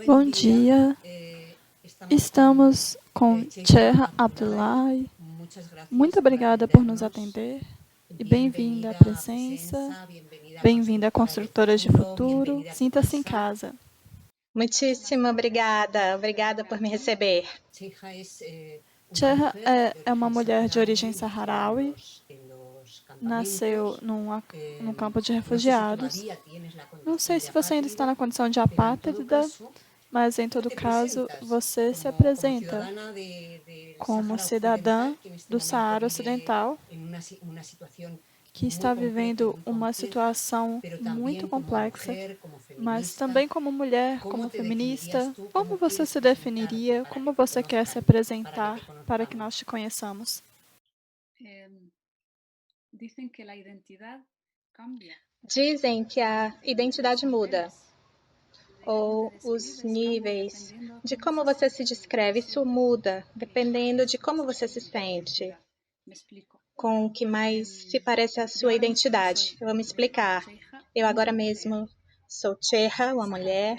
Bom dia, estamos com Cheha Abdullahi. Muito obrigada por nos atender e bem-vinda à presença, bem-vinda a Construtoras de Futuro. Sinta-se em casa. Muitíssimo obrigada. Obrigada por me receber. Cheha é uma mulher de origem saharaui, nasceu num campo de refugiados. Não sei se você ainda está na condição de apátrida, mas, em todo caso, você se apresenta como cidadã do Saara Ocidental, que está vivendo uma situação muito complexa, mas também como mulher, como feminista. Como você se definiria? Como você quer se apresentar para que nós te conheçamos? Dizem que a identidade muda, ou os níveis de como você se descreve, isso muda, dependendo de como você se sente, com o que mais se parece à sua identidade. Eu vou me explicar. Eu agora mesmo sou Cheha, uma mulher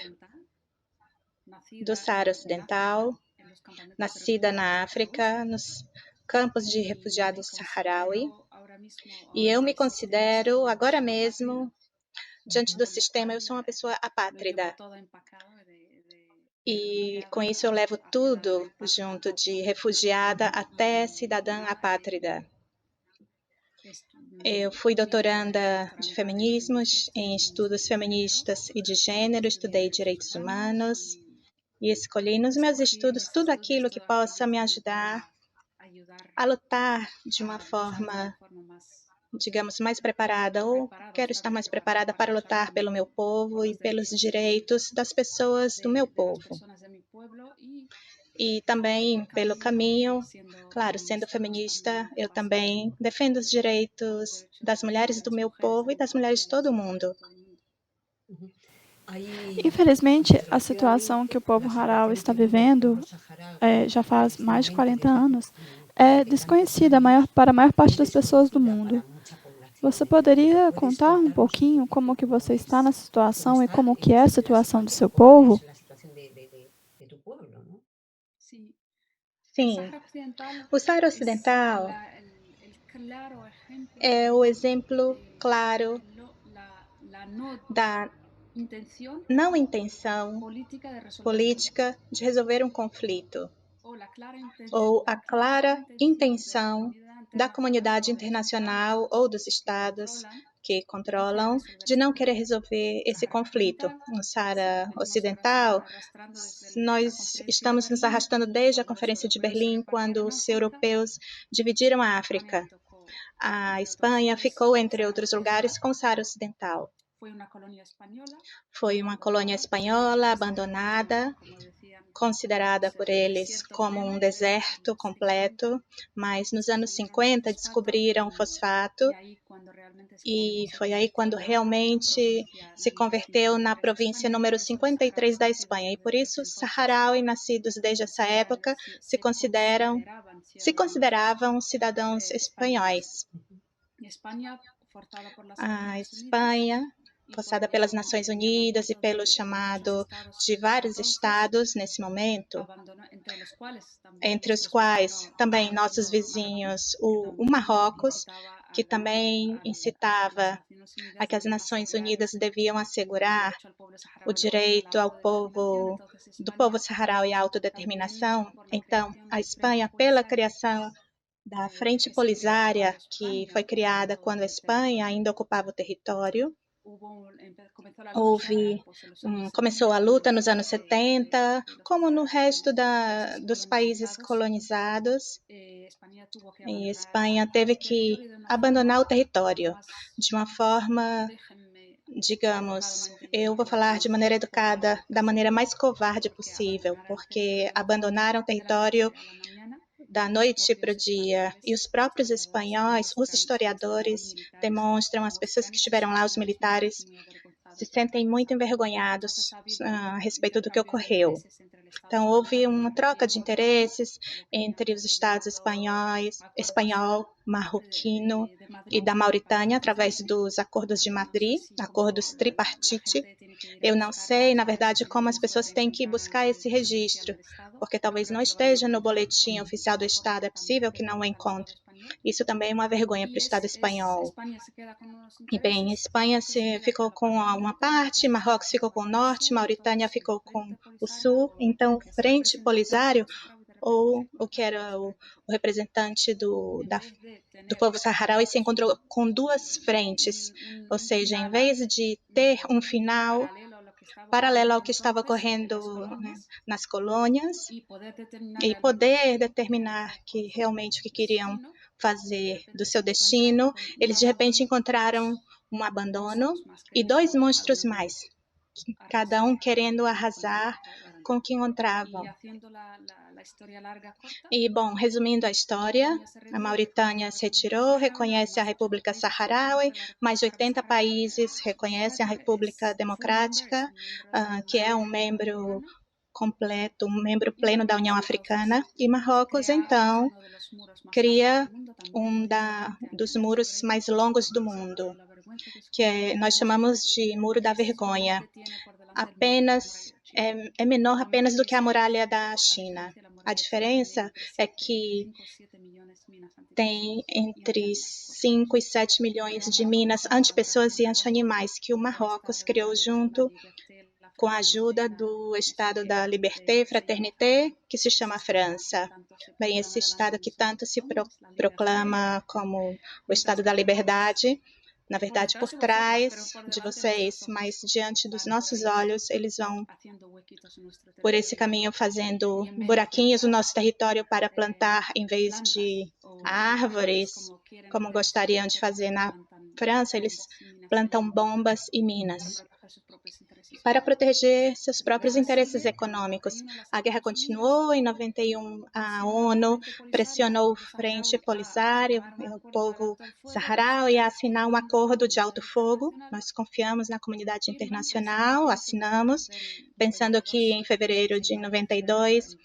do Saara Ocidental, nascida na África, nos campos de refugiados saharaui, e eu me considero agora mesmo, diante do sistema, eu sou uma pessoa apátrida. E com isso eu levo tudo junto, de refugiada até cidadã apátrida. Eu fui doutoranda de feminismos em estudos feministas e de gênero, estudei direitos humanos e escolhi nos meus estudos tudo aquilo que possa me ajudar a lutar de uma forma, digamos, mais preparada, ou quero estar mais preparada para lutar pelo meu povo e pelos direitos das pessoas do meu povo. E também pelo caminho, claro, sendo feminista, eu também defendo os direitos das mulheres do meu povo e das mulheres de todo o mundo. Infelizmente, a situação que o povo Haral está vivendo já faz mais de 40 anos é desconhecida para a maior parte das pessoas do mundo. Você poderia contar um pouquinho como que você está nessa situação e como que é a situação do seu povo? Sim, o Saara Ocidental é o exemplo claro da não intenção política de resolver um conflito, ou a clara intenção da comunidade internacional ou dos estados que controlam de não querer resolver esse conflito. No Saara Ocidental, nós estamos nos arrastando desde a Conferência de Berlim, quando os europeus dividiram a África. A Espanha ficou, entre outros lugares, com o Saara Ocidental. Foi uma colônia espanhola abandonada, considerada por eles como um deserto completo, mas nos anos 50 descobriram o fosfato e foi aí quando realmente se converteu na província número 53 da Espanha. E por isso, saharaui nascidos desde essa época se consideravam cidadãos espanhóis. A Espanha, forçada pelas Nações Unidas e pelo chamado de vários estados nesse momento, entre os quais também nossos vizinhos, o Marrocos, que também incitava a que as Nações Unidas deviam assegurar o direito ao povo, do povo saharaui à autodeterminação. Então, a Espanha, pela criação da Frente Polisária, que foi criada quando a Espanha ainda ocupava o território. Começou a luta nos anos 70, como no resto dos países colonizados, e a Espanha teve que abandonar o território de uma forma, digamos, eu vou falar de maneira educada, da maneira mais covarde possível, porque abandonaram o território da noite para o dia. E os próprios espanhóis, os historiadores, demonstram, as pessoas que estiveram lá, os militares, se sentem muito envergonhados a respeito do que ocorreu. Então, houve uma troca de interesses entre os estados espanhol, marroquino e da Mauritânia, através dos acordos de Madrid, acordos tripartite. Eu não sei, na verdade, como as pessoas têm que buscar esse registro, porque talvez não esteja no boletim oficial do Estado, é possível que não o encontre. Isso também é uma vergonha para o Estado espanhol. E bem, Espanha ficou com uma parte, Marrocos ficou com o norte, Mauritânia ficou com o sul. Então, Frente Polisário, ou o que era o representante do povo saharaui, se encontrou com duas frentes, ou seja, em vez de ter um final paralelo ao que estava ocorrendo, né, nas colônias e poder determinar que realmente o que queriam fazer do seu destino, eles de repente encontraram um abandono e dois monstros mais, cada um querendo arrasar com o que encontravam. E, bom, resumindo a história, a Mauritânia se retirou, reconhece a República Saharaui, mais de 80 países reconhecem a República Democrática, que é um membro completo, um membro pleno da União Africana, e Marrocos, então, cria dos muros mais longos do mundo, que nós chamamos de Muro da Vergonha. É menor apenas do que a muralha da China. A diferença é que tem entre 5 e 7 milhões de minas anti-pessoas e anti-animais que o Marrocos criou junto com a ajuda do Estado da Liberté e Fraternité, que se chama França. Bem, esse Estado que tanto se proclama como o Estado da Liberdade, na verdade, por trás de vocês, mas diante dos nossos olhos, eles vão por esse caminho fazendo buraquinhos no nosso território para plantar, em vez de árvores, como gostariam de fazer na França, eles plantam bombas e minas para proteger seus próprios interesses econômicos. A guerra continuou. Em 91, a ONU pressionou o Frente Polisário, o povo saharaui, a assinar um acordo de alto fogo. Nós confiamos na comunidade internacional, assinamos, pensando que em fevereiro de 92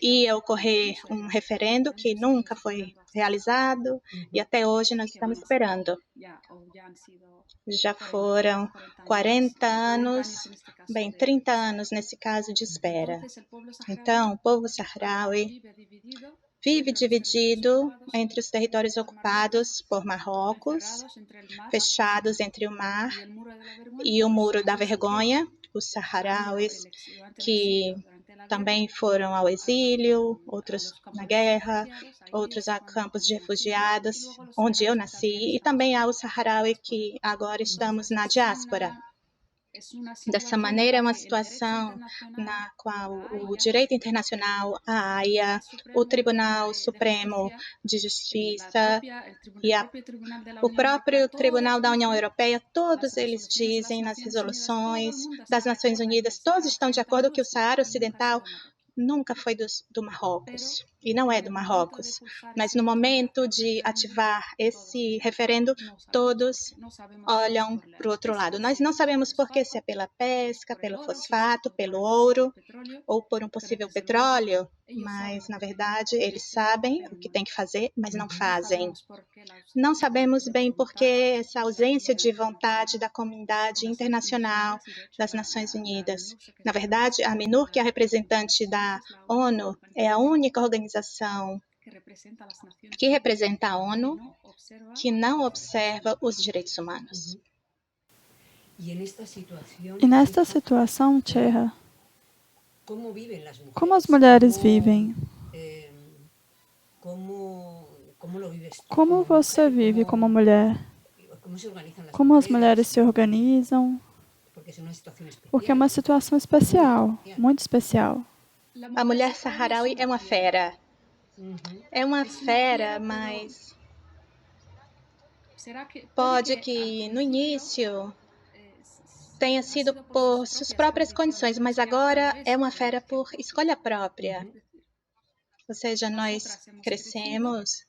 ia ocorrer um referendo que nunca foi realizado e até hoje nós estamos esperando. Já foram 40 anos, bem, 30 anos nesse caso de espera. Então, o povo saharaui vive dividido entre os territórios ocupados por Marrocos, fechados entre o mar e o Muro da Vergonha, os saharauis que também foram ao exílio, outros na guerra, outros a campos de refugiados, onde eu nasci, e também há o saharaui que agora estamos na diáspora. Dessa maneira, é uma situação na qual o direito internacional, a AIA, o Tribunal Supremo de Justiça e o próprio Tribunal da União Europeia, todos eles dizem nas resoluções das Nações Unidas, todos estão de acordo que o Saara Ocidental nunca foi do Marrocos e não é do Marrocos. Mas no momento de ativar esse referendo, todos olham para o outro lado. Nós não sabemos por que, se é pela pesca, pelo fosfato, pelo ouro ou por um possível petróleo, mas na verdade eles sabem o que tem que fazer, mas não fazem. Não sabemos bem por que essa ausência de vontade da comunidade internacional das Nações Unidas. Na verdade, a ACNUR, que é a representante da ONU, é a única organização que representa a ONU que não observa os direitos humanos. E nesta situação, Tcherra, como as mulheres vivem? Como você vive como mulher? Como as mulheres se organizam? Porque é uma situação especial, muito especial. A mulher saharaui é uma fera. É uma fera, mas pode que no início tenha sido por suas próprias condições, mas agora é uma fera por escolha própria. Ou seja, nós crescemos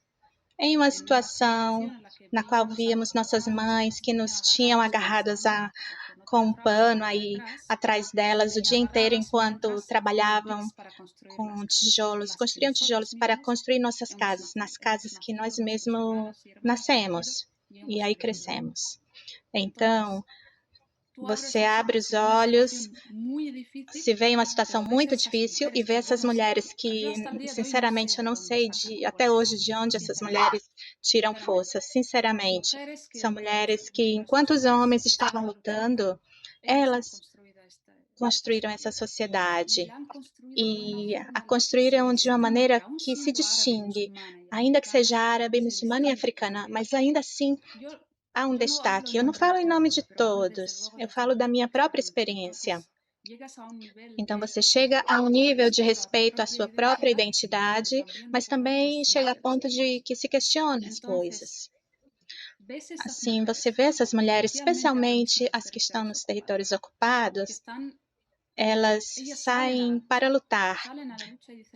em uma situação na qual víamos nossas mães que nos tinham agarradas com um pano aí atrás delas o dia inteiro enquanto trabalhavam com tijolos, construíam tijolos para construir nossas casas, nas casas que nós mesmos nascemos e aí crescemos. Então, você abre os olhos, se vê em uma situação muito difícil e vê essas mulheres que, sinceramente, eu não sei até hoje de onde essas mulheres tiram força. Sinceramente, são mulheres que, enquanto os homens estavam lutando, elas construíram essa sociedade e a construíram de uma maneira que se distingue, ainda que seja árabe, muçulmana e africana, mas ainda assim há um destaque. Eu não falo em nome de todos, eu falo da minha própria experiência. Então, você chega a um nível de respeito à sua própria identidade, mas também chega a ponto de que se questiona as coisas. Assim, você vê essas mulheres, especialmente as que estão nos territórios ocupados, elas saem para lutar.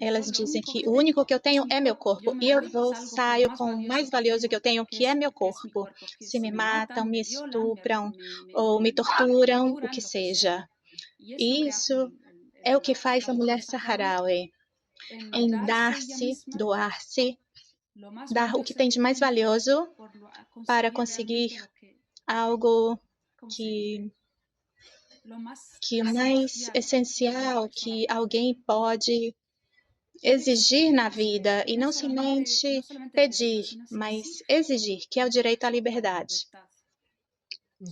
Elas dizem que o único que eu tenho é meu corpo e saio com o mais valioso que eu tenho, que é meu corpo. Se me matam, me estupram ou me torturam, o que seja. E isso é o que faz a mulher saharaui, em dar-se, doar-se, dar o que tem de mais valioso para conseguir algo que o mais essencial que alguém pode exigir na vida, e não somente pedir, mas exigir, que é o direito à liberdade.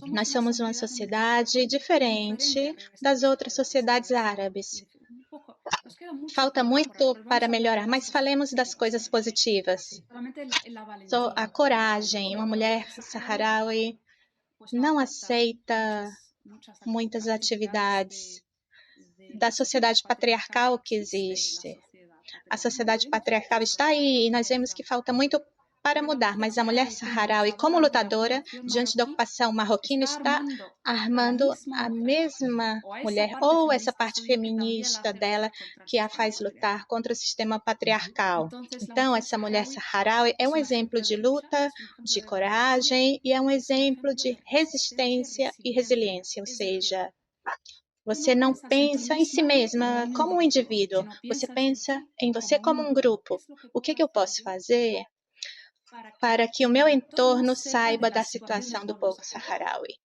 Nós somos uma sociedade diferente das outras sociedades árabes. Falta muito para melhorar, mas falemos das coisas positivas. A coragem, uma mulher saharaui não aceita muitas atividades da sociedade patriarcal que existe. A sociedade patriarcal está aí e nós vemos que falta muito para mudar, mas a mulher saharaui, como lutadora diante da ocupação marroquina, está armando a mesma mulher, ou essa parte feminista dela que a faz lutar contra o sistema patriarcal. Então, essa mulher saharaui é um exemplo de luta, de coragem e é um exemplo de resistência e resiliência, ou seja, você não pensa em si mesma como um indivíduo, você pensa em você como um grupo. O que eu posso fazer para que o meu entorno saiba da situação do povo saharaui?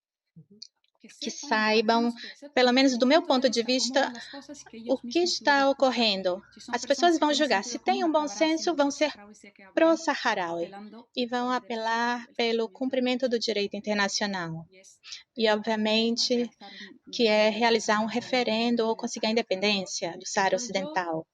Que saibam, pelo menos do meu ponto de vista, o que está ocorrendo. As pessoas vão julgar. Se tem um bom senso, vão ser pró-saharaui e vão apelar pelo cumprimento do direito internacional. E, obviamente, que é realizar um referendo ou conseguir a independência do Saara Ocidental.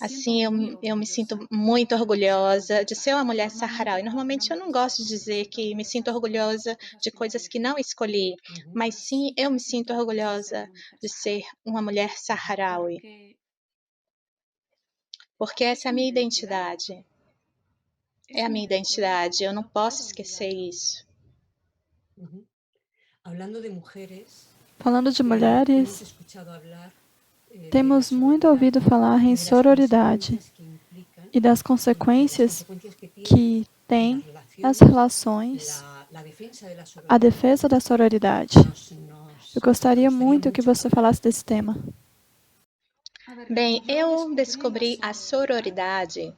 Assim, eu me sinto muito orgulhosa de ser uma mulher saharaui. Normalmente, eu não gosto de dizer que me sinto orgulhosa de coisas que não escolhi, mas sim, eu me sinto orgulhosa de ser uma mulher saharaui. Porque essa é a minha identidade. É a minha identidade, eu não posso esquecer isso. Falando de mulheres, temos muito ouvido falar em sororidade e das consequências que tem as relações, a defesa da sororidade. Eu gostaria muito que você falasse desse tema. Bem, eu descobri a sororidade,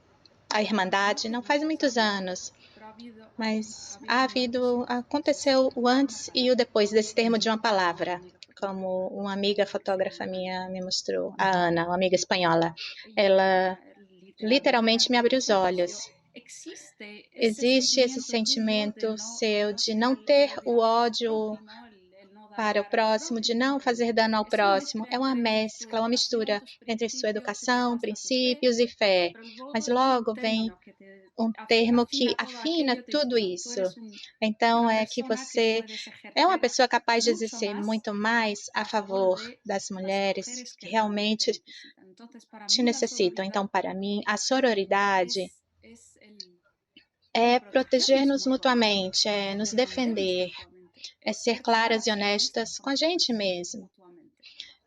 a irmandade, não faz muitos anos, mas aconteceu o antes e o depois desse termo de uma palavra, como uma amiga fotógrafa minha me mostrou, a Ana, uma amiga espanhola. Ela literalmente me abriu os olhos. Existe esse sentimento seu de não ter o ódio para o próximo, de não fazer dano ao próximo. É uma mescla, uma mistura entre sua educação, princípios e fé. Mas logo vem um termo que afina tudo isso. Então, é que você é uma pessoa capaz de exercer muito mais a favor das mulheres que realmente te necessitam. Então, para mim, a sororidade é proteger-nos mutuamente, é nos defender, é ser claras e honestas com a gente mesmo.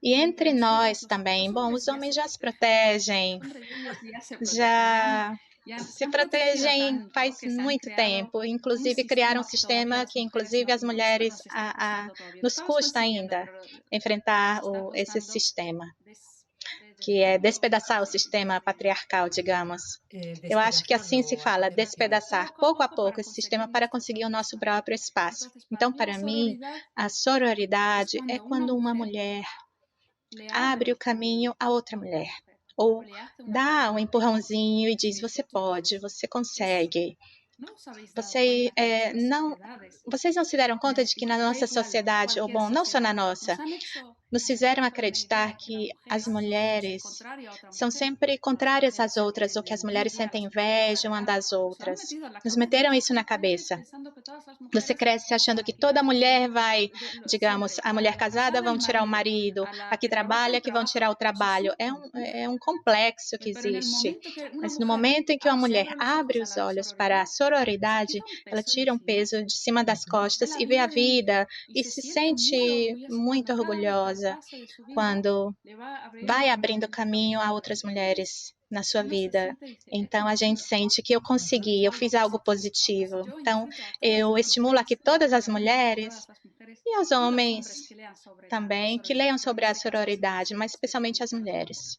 E entre nós também, bom, os homens já se protegem, já se protegem faz muito tempo. Inclusive, criaram um sistema que, inclusive, as mulheres nos custa ainda enfrentar esse sistema, que é despedaçar o sistema patriarcal, digamos. Eu acho que assim se fala, despedaçar pouco a pouco esse sistema para conseguir o nosso próprio espaço. Então, para mim, a sororidade é quando uma mulher abre o caminho a outra mulher, ou dá um empurrãozinho e diz: você pode, você consegue. Vocês não se deram conta de que na nossa sociedade, ou bom, não só na nossa, nos fizeram acreditar que as mulheres são sempre contrárias às outras, ou que as mulheres sentem inveja uma das outras. Nos meteram isso na cabeça. Você cresce achando que toda mulher vai, digamos, a mulher casada vão tirar o marido, a que trabalha que vão tirar o trabalho. É um complexo que existe. Mas no momento em que uma mulher abre os olhos para a sororidade, ela tira um peso de cima das costas e vê a vida e se sente muito orgulhosa quando vai abrindo caminho a outras mulheres na sua vida. Então, a gente sente que eu consegui, eu fiz algo positivo. Então, eu estimulo aqui todas as mulheres e os homens também que leiam sobre a sororidade, mas especialmente as mulheres.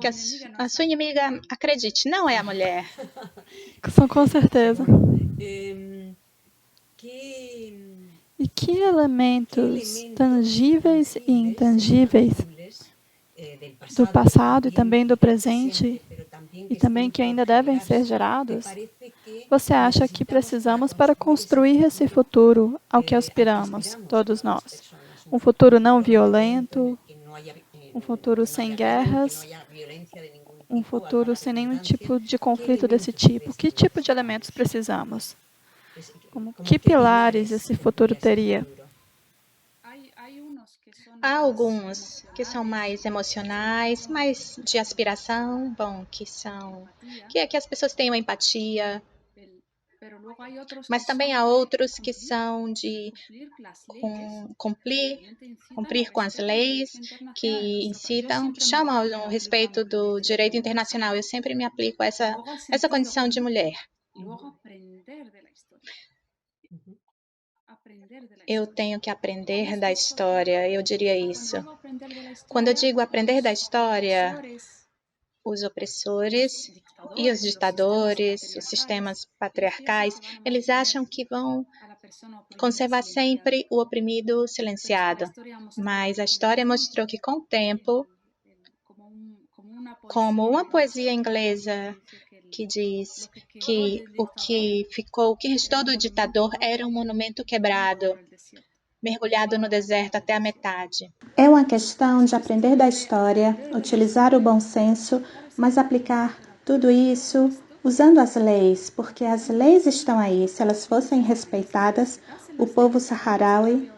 Que a sua inimiga, acredite, não é a mulher. Com certeza. E que elementos tangíveis e intangíveis do passado e também do presente, e também que ainda devem ser gerados, você acha que precisamos para construir esse futuro ao que aspiramos, todos nós? Um futuro não violento, um futuro sem guerras, um futuro sem nenhum tipo de conflito desse tipo. Que tipo de elementos precisamos? Que pilares esse futuro teria? Há alguns que são mais emocionais, mais de aspiração, bom, que as pessoas tenham empatia, mas também há outros que são de cumprir com as leis, que incitam, chamam ao respeito do direito internacional. Eu sempre me aplico a essa condição de mulher. Eu tenho que aprender da história, eu diria isso. Quando eu digo aprender da história, os opressores e os ditadores, os sistemas patriarcais, eles acham que vão conservar sempre o oprimido silenciado. Mas a história mostrou que, com o tempo, como uma poesia inglesa que diz que o que restou do ditador era um monumento quebrado, mergulhado no deserto até a metade. É uma questão de aprender da história, utilizar o bom senso, mas aplicar tudo isso usando as leis, porque as leis estão aí. Se elas fossem respeitadas, o povo saharaui,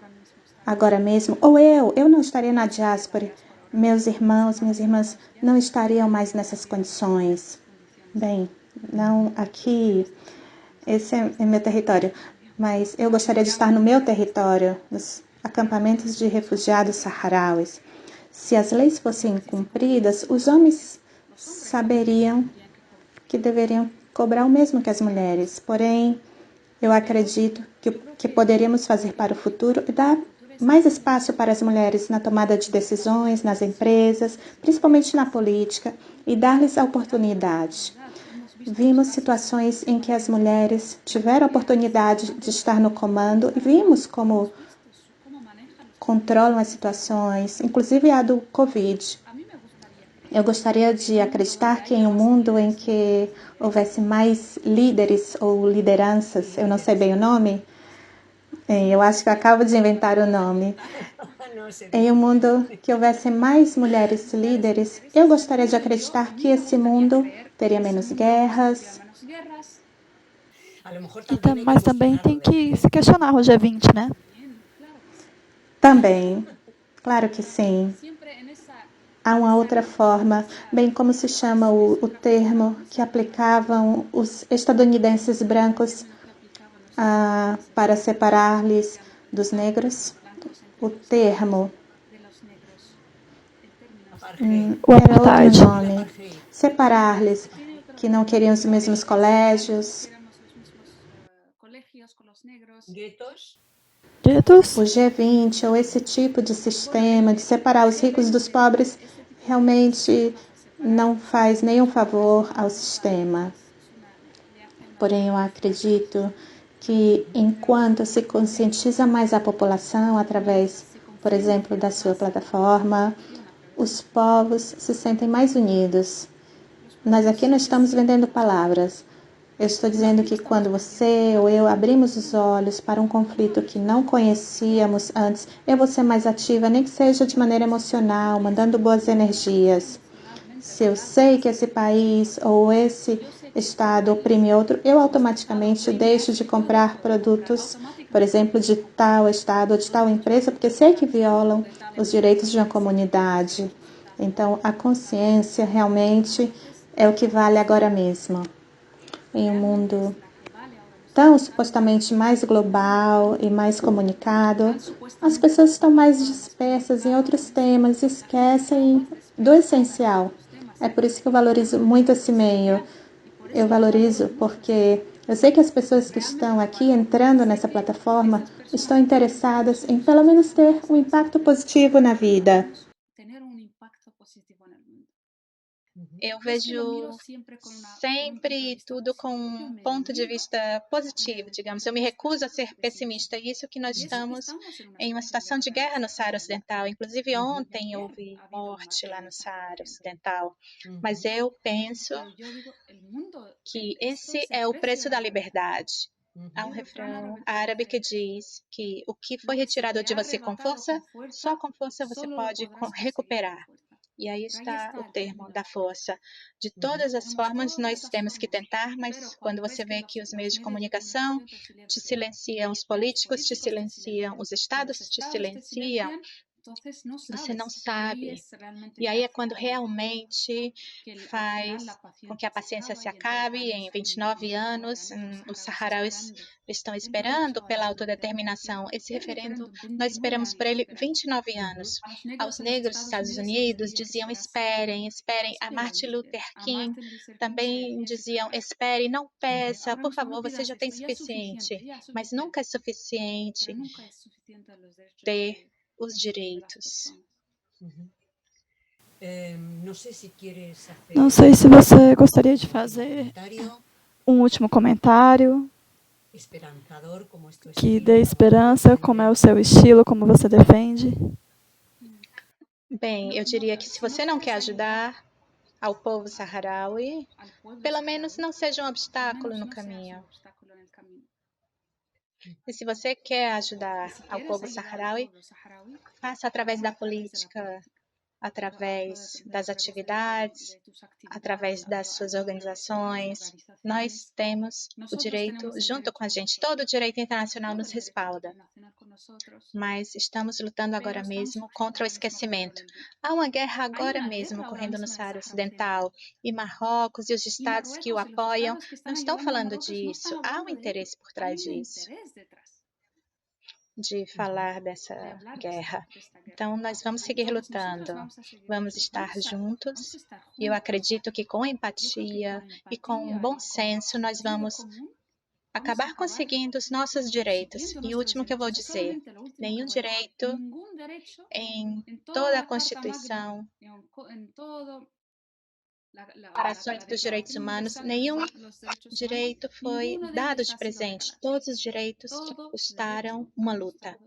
agora mesmo, ou eu não estaria na diáspora, meus irmãos, minhas irmãs não estariam mais nessas condições. Bem, não aqui, esse é meu território, mas eu gostaria de estar no meu território, nos acampamentos de refugiados saharauis. Se as leis fossem cumpridas, os homens saberiam que deveriam cobrar o mesmo que as mulheres. Porém, eu acredito que poderíamos fazer para o futuro e dar mais espaço para as mulheres na tomada de decisões, nas empresas, principalmente na política, e dar-lhes a oportunidade. Vimos situações em que as mulheres tiveram a oportunidade de estar no comando e vimos como controlam as situações, inclusive a do Covid. Eu gostaria de acreditar que em um mundo em que houvesse mais líderes ou lideranças, eu não sei bem o nome, eu acho que eu acabo de inventar o nome. Em um mundo que houvesse mais mulheres líderes, eu gostaria de acreditar que esse mundo teria menos guerras. Mas também tem que se questionar o G20, né? Também, claro que sim. Há uma outra forma, bem como se chama o termo que aplicavam os estadunidenses brancos para separar-lhes dos negros. O termo o era outro apartheid. nome. Separar-lhes, que não queriam os mesmos colégios. Guetos? O G20 ou esse tipo de sistema de separar os ricos dos pobres realmente não faz nenhum favor ao sistema. Porém, eu acredito que enquanto se conscientiza mais a população através, por exemplo, da sua plataforma, os povos se sentem mais unidos. Nós aqui não estamos vendendo palavras. Eu estou dizendo que quando você ou eu abrimos os olhos para um conflito que não conhecíamos antes, eu vou ser mais ativa, nem que seja de maneira emocional, mandando boas energias. Se eu sei que esse país ou esse estado oprime outro, eu automaticamente deixo de comprar produtos, por exemplo, de tal estado ou de tal empresa, porque sei que violam os direitos de uma comunidade. Então, a consciência realmente é o que vale agora mesmo. Em um mundo tão supostamente mais global e mais comunicado, as pessoas estão mais dispersas em outros temas e esquecem do essencial. É por isso que eu valorizo muito esse meio. Eu valorizo porque eu sei que as pessoas que estão aqui entrando nessa plataforma estão interessadas em pelo menos ter um impacto positivo na vida. Eu vejo sempre tudo com um ponto de vista positivo, digamos. Eu me recuso a ser pessimista. E isso que nós estamos em uma situação de guerra no Saara Ocidental. Inclusive, ontem houve morte lá no Saara Ocidental. Mas eu penso que esse é o preço da liberdade. Há um refrão árabe que diz que o que foi retirado de você com força, só com força você pode recuperar. E aí está o termo da força. De todas as formas, nós temos que tentar, mas quando você vê que os meios de comunicação te silenciam, os políticos te silenciam, os estados te silenciam, você não sabe. E aí é quando realmente faz com que a paciência se acabe. Em 29 anos, os saharauis estão esperando pela autodeterminação. Esse referendo, nós esperamos por ele 29 anos. Aos negros dos Estados Unidos diziam esperem, esperem. A Martin Luther King também diziam espere, não peça, por favor, você já tem suficiente. Mas nunca é suficiente ter os direitos. Não sei se você gostaria de fazer um último comentário que dê esperança, como é o seu estilo, como você defende. Bem, eu diria que se você não quer ajudar ao povo saharaui, pelo menos não seja um obstáculo no caminho. E se você quer ajudar ao povo saharaui, faça através da política, através das atividades, através das suas organizações. Nós temos o direito, junto com a gente, todo o direito internacional nos respalda. Mas estamos lutando agora mesmo contra o esquecimento. Há uma guerra agora mesmo ocorrendo no Saara Ocidental e Marrocos e os estados que o apoiam não estão falando disso. Há um interesse por trás disso, de falar dessa guerra. Então, nós vamos seguir lutando, vamos estar juntos. E eu acredito que com empatia e com bom senso, nós vamos acabar conseguindo os nossos direitos. E o último que eu vou dizer, nenhum direito em toda a Constituição, declarações dos direitos humanos, nenhum direito foi dado de presente. Todos os direitos custaram uma luta.